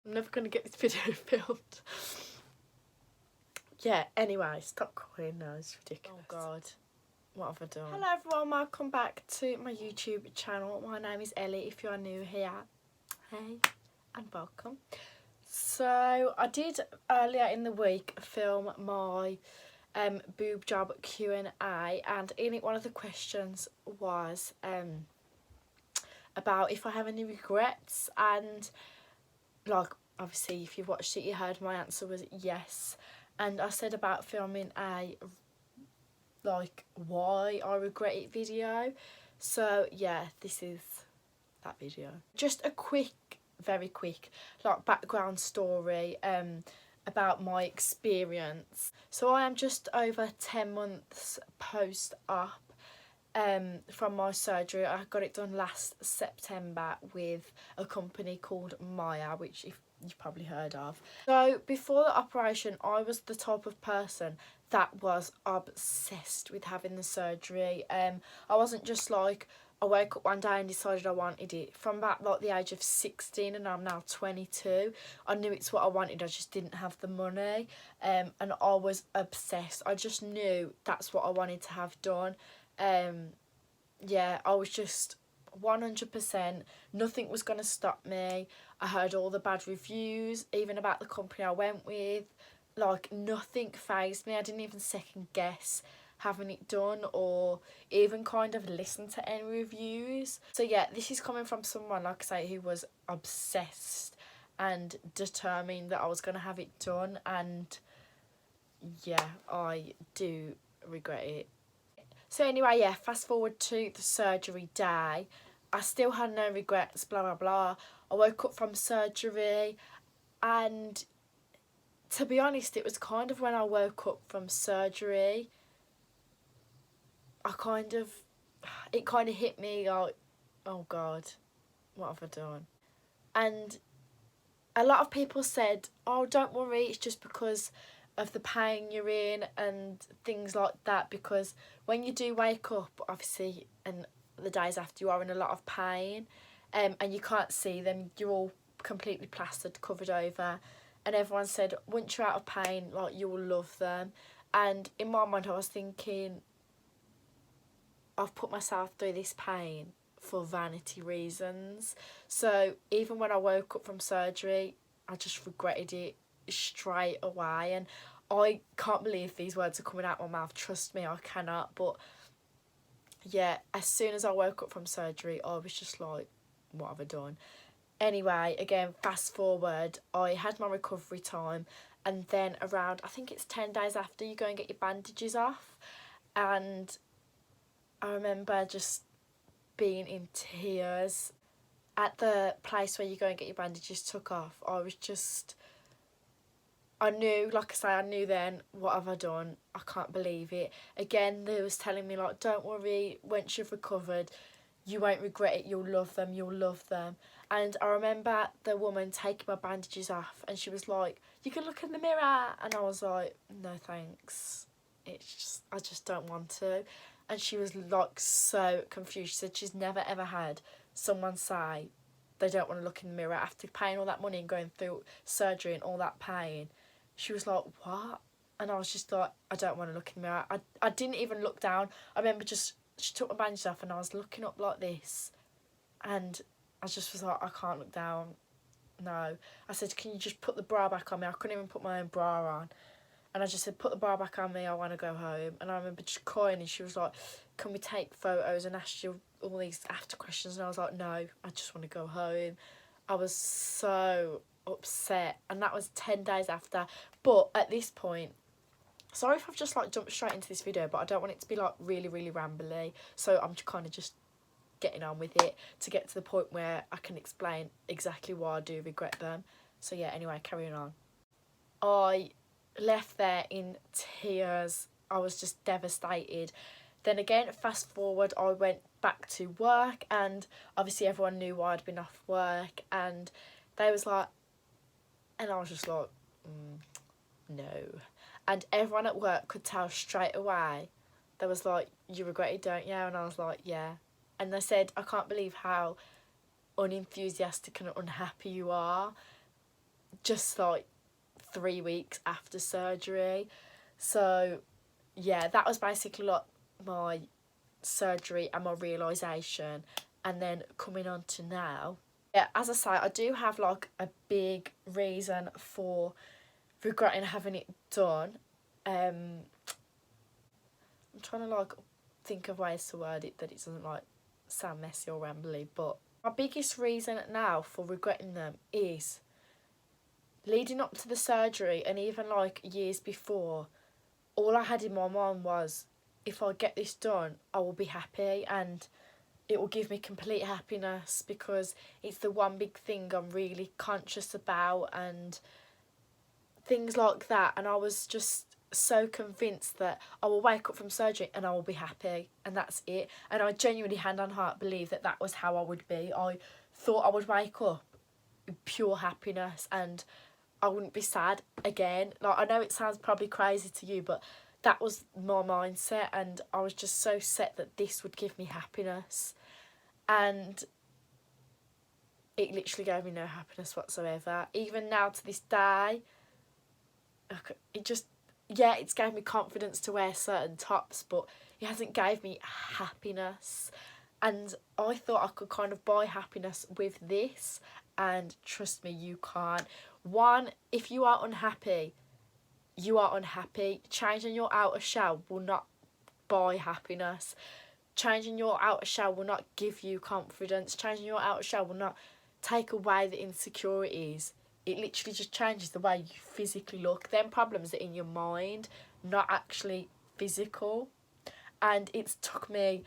I'm never going to get this video filmed. Yeah, anyway, stop crying now, it's ridiculous. Oh God, what have I done? Hello everyone, welcome back to my YouTube channel. My name is Ellie, if you are new here. Hey, and welcome. So, I did earlier in the week film my boob job Q&A, and in it one of the questions was about if I have any regrets, and like obviously if you've watched it you heard my answer was yes. And I said about filming a like why I regret it video, so yeah, this is that video. Just a quick, very quick like background story about my experience. So I am just over 10 months post-op from my surgery. I got it done last September with a company called Maya, which if you've probably heard of. So before the operation I was the type of person that was obsessed with having the surgery. I wasn't just like I woke up one day and decided I wanted it. From about like the age of 16 and I'm now 22, I knew it's what I wanted, I just didn't have the money, and I was obsessed. I just knew that's what I wanted to have done. Yeah, I was just 100%, nothing was going to stop me. I heard all the bad reviews, even about the company I went with. Like, nothing fazed me. I didn't even second guess having it done or even kind of listen to any reviews. So yeah, this is coming from someone, like I say, who was obsessed and determined that I was going to have it done, and yeah, I do regret it. So anyway, yeah, fast forward to the surgery day. I still had no regrets, blah, blah, blah. I woke up from surgery, and to be honest, it was kind of when I woke up from surgery, it kind of hit me like, oh God, what have I done? And a lot of people said, oh, don't worry, it's just because of the pain you're in and things like that, because when you do wake up, obviously, and the days after, you are in a lot of pain, and you can't see them, you're all completely plastered, covered over, and everyone said once you're out of pain, like, you will love them. And in my mind I was thinking, I've put myself through this pain for vanity reasons. So even when I woke up from surgery, I just regretted it straight away. And I can't believe these words are coming out my mouth, trust me, I cannot. But yeah, as soon as I woke up from surgery, I was just like, what have I done? Anyway, again, fast forward, I had my recovery time, and then around, I think it's 10 days after, you go and get your bandages off. And I remember just being in tears at the place where you go and get your bandages took off. I knew, like I say, I knew then, what have I done? I can't believe it. Again, they was telling me, like, don't worry, once you've recovered, you won't regret it, you'll love them, you'll love them. And I remember the woman taking my bandages off, and she was like, you can look in the mirror. And I was like, no thanks, I just don't want to. And she was like so confused. She said she's never ever had someone say they don't want to look in the mirror after paying all that money and going through surgery and all that pain. She was like, what? And I was just like, I don't want to look in the mirror. I didn't even look down. I remember just, she took my bandages off and I was looking up like this, and I just was like, I can't look down. No. I said, can you just put the bra back on me? I couldn't even put my own bra on. And I just said, put the bra back on me, I want to go home. And I remember just crying, and she was like, can we take photos and ask you all these after questions? And I was like, no, I just want to go home. I was so upset. And that was 10 days after. But at this point, sorry if I've just like jumped straight into this video, but I don't want it to be like really, really rambly. So I'm kind of just getting on with it to get to the point where I can explain exactly why I do regret them. So yeah, anyway, carrying on. I left there in tears. I was just devastated. Then again, fast forward, I went back to work, and obviously everyone knew why I'd been off work, and they was like, and I was just like, no. And everyone at work could tell straight away. They was like, you regret it, don't you? And I was like, yeah. And they said, I can't believe how unenthusiastic and unhappy you are. just like 3 weeks after surgery. So yeah, that was basically like my surgery and my realisation. And then coming on to now, yeah, as I say, I do have like a big reason for regretting having it done. I'm trying to like think of ways to word it that it doesn't like sound messy or rambly, but my biggest reason now for regretting them is leading up to the surgery, and even like years before, all I had in my mind was, if I get this done, I will be happy and it will give me complete happiness, because it's the one big thing I'm really conscious about and things like that. And I was just so convinced that I will wake up from surgery and I will be happy, and that's it. And I genuinely, hand on heart, believe that that was how I would be. I thought I would wake up in pure happiness and I wouldn't be sad again. Like, I know it sounds probably crazy to you, but that was my mindset, and I was just so set that this would give me happiness. And it literally gave me no happiness whatsoever. Even now to this day, it just, yeah, it's gave me confidence to wear certain tops, but it hasn't gave me happiness. And I thought I could kind of buy happiness with this, and trust me, you can't. One, if you are unhappy, you are unhappy. Changing your outer shell will not buy happiness. Changing your outer shell will not give you confidence. Changing your outer shell will not take away the insecurities. It literally just changes the way you physically look. Them problems are in your mind, not actually physical. And it's took me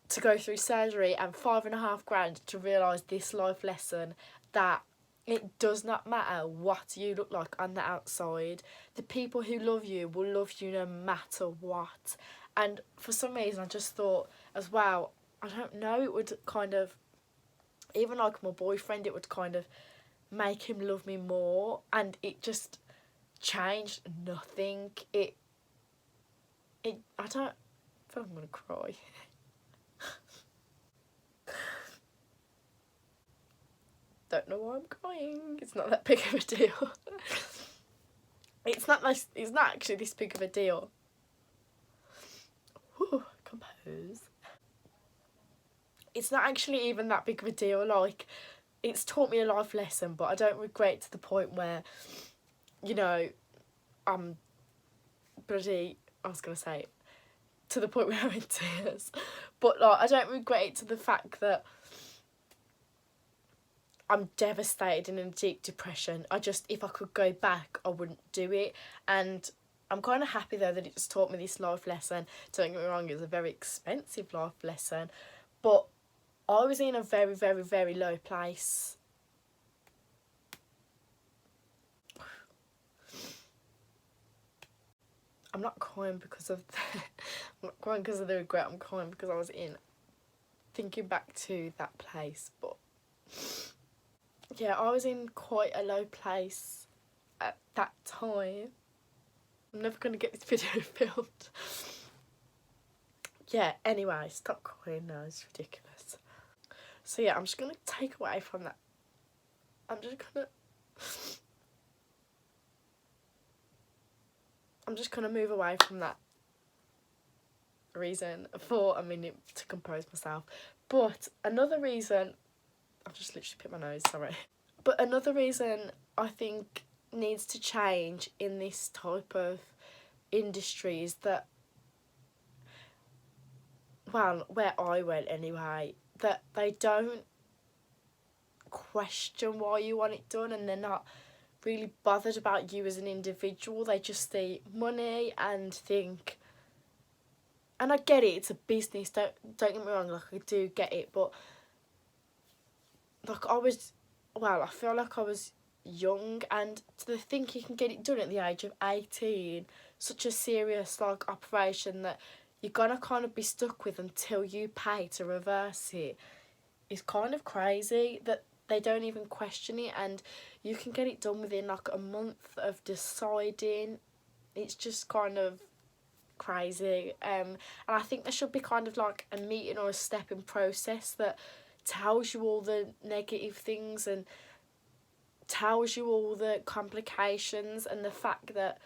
to go through surgery and $5,500 to realise this life lesson, that it does not matter what you look like on the outside. The people who love you will love you no matter what. And for some reason, I just thought as well, I don't know, it would kind of, even like my boyfriend, it would kind of make him love me more. And it just changed nothing. I don't, I feel like I'm going to cry. Don't know why I'm crying. It's not that big of a deal. It's not actually this big of a deal. Whew, compose. It's not actually even that big of a deal. Like, it's taught me a life lesson, but I don't regret to the point where, you know, I'm bloody, I was going to say, to the point where I'm in tears. But, like, I don't regret it to the fact that I'm devastated and in a deep depression. If I could go back, I wouldn't do it. And I'm kind of happy, though, that it's taught me this life lesson. Don't get me wrong, it's a very expensive life lesson. But I was in a very, very, very low place. I'm not crying because of I'm not crying because of the regret. I'm crying because I was thinking back to that place. But yeah, I was in quite a low place at that time. I'm never going to get this video filmed. Yeah, anyway, stop crying now, it's ridiculous. So yeah, I'm just going to take away from that. I'm just going to move away from that reason for a minute to compose myself. But another reason, I've just literally picked my nose, sorry. But another reason I think needs to change in this type of industry is that, well, where I went anyway, that they don't question why you want it done, and they're not really bothered about you as an individual. They just see money and think, and I get it, it's a business, don't get me wrong, like, I do get it, but like, I feel like I was young, and to think you can get it done at the age of 18, such a serious like operation that you're gonna kind of be stuck with until you pay to reverse it, is kind of crazy that they don't even question it, and you can get it done within like a month of deciding. It's just kind of crazy. And I think there should be kind of like a meeting or a stepping process that tells you all the negative things and tells you all the complications, and the fact that,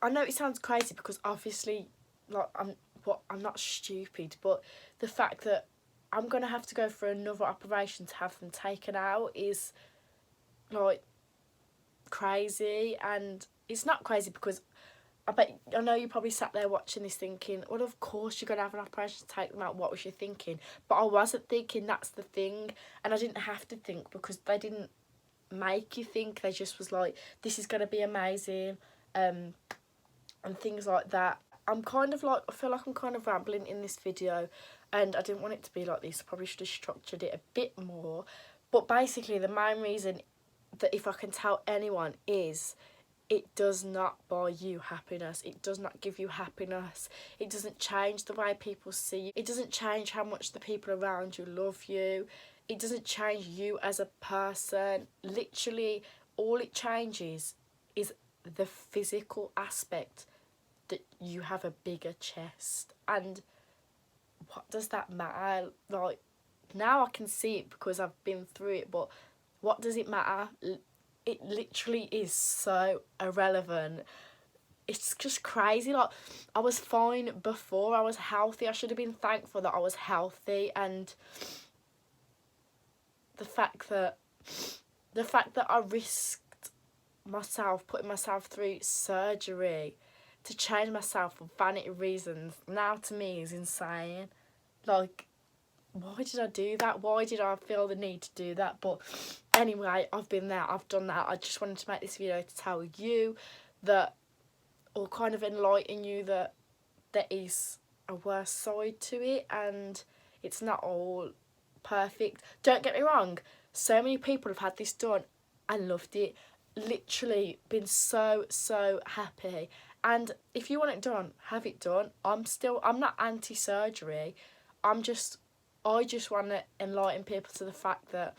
I know it sounds crazy because obviously, like, I'm not stupid, but the fact that I'm gonna have to go for another operation to have them taken out is like crazy. And it's not crazy because I know you probably sat there watching this thinking, well, of course you're gonna have an operation to take them out. What was you thinking? But I wasn't thinking. That's the thing, and I didn't have to think because they didn't make you think. They just was like, this is gonna be amazing, and things like that. I'm kind of like, I feel like I'm kind of rambling in this video, and I didn't want it to be like this. I probably should have structured it a bit more. But basically, the main reason that, if I can tell anyone, is it does not buy you happiness. It does not give you happiness. It doesn't change the way people see you. It doesn't change how much the people around you love you. It doesn't change you as a person. Literally, all it changes is the physical aspect, that you have a bigger chest. And what does that matter? Like, now I can see it because I've been through it, but what does it matter? It literally is so irrelevant. It's just crazy. Like, I was fine before. I was healthy. I should have been thankful that I was healthy. And the fact that I risked myself, putting myself through surgery to change myself for vanity reasons, now to me is insane. Like, why did I do that? Why did I feel the need to do that? But anyway, I've been there, I've done that. I just wanted to make this video to tell you that, or kind of enlighten you, that there is a worse side to it, and it's not all perfect. Don't get me wrong, so many people have had this done and loved it. Literally been so happy. And if you want it done, have it done. I'm not anti-surgery. I just want to enlighten people to the fact that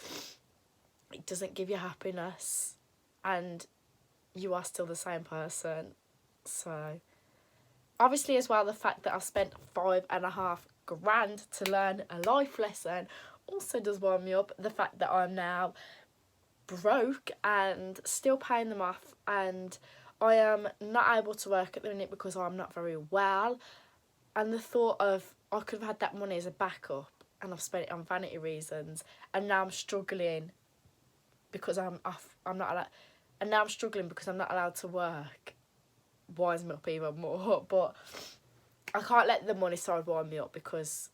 it doesn't give you happiness, and you are still the same person. So, obviously as well, the fact that I spent $5,500 to learn a life lesson also does wind me up. The fact that I'm now broke and still paying them off, and I am not able to work at the minute because I'm not very well. And the thought of, I could have had that money as a backup and I've spent it on vanity reasons, and now I'm struggling because I'm not allowed, and now I'm struggling because I'm not allowed to work, winds me up even more. But I can't let the money side wind me up, because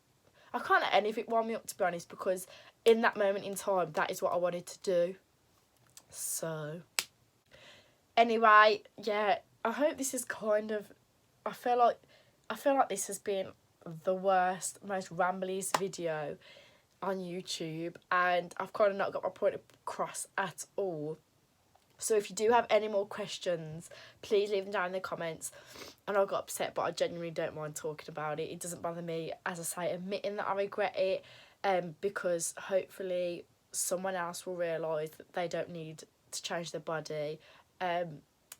I can't let anything wind me up, to be honest, because in that moment in time, that is what I wanted to do. So anyway, yeah, I hope this is kind of, I feel like this has been the worst, most rambliest video on YouTube, and I've kind of not got my point across at all. So if you do have any more questions, please leave them down in the comments. And I got upset, but I genuinely don't mind talking about it. It doesn't bother me, as I say, admitting that I regret it, because hopefully someone else will realise that they don't need to change their body.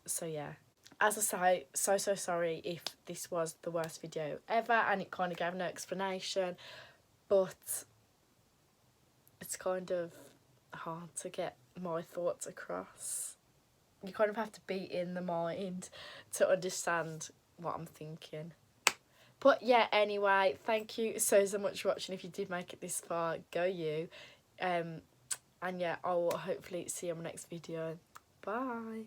So yeah, as I say, so sorry if this was the worst video ever and it kind of gave no explanation, but it's kind of hard to get my thoughts across. You kind of have to be in the mind to understand what I'm thinking. But yeah, anyway, thank you so much for watching. If you did make it this far, go you. And yeah, I will hopefully see you on my next video. Bye.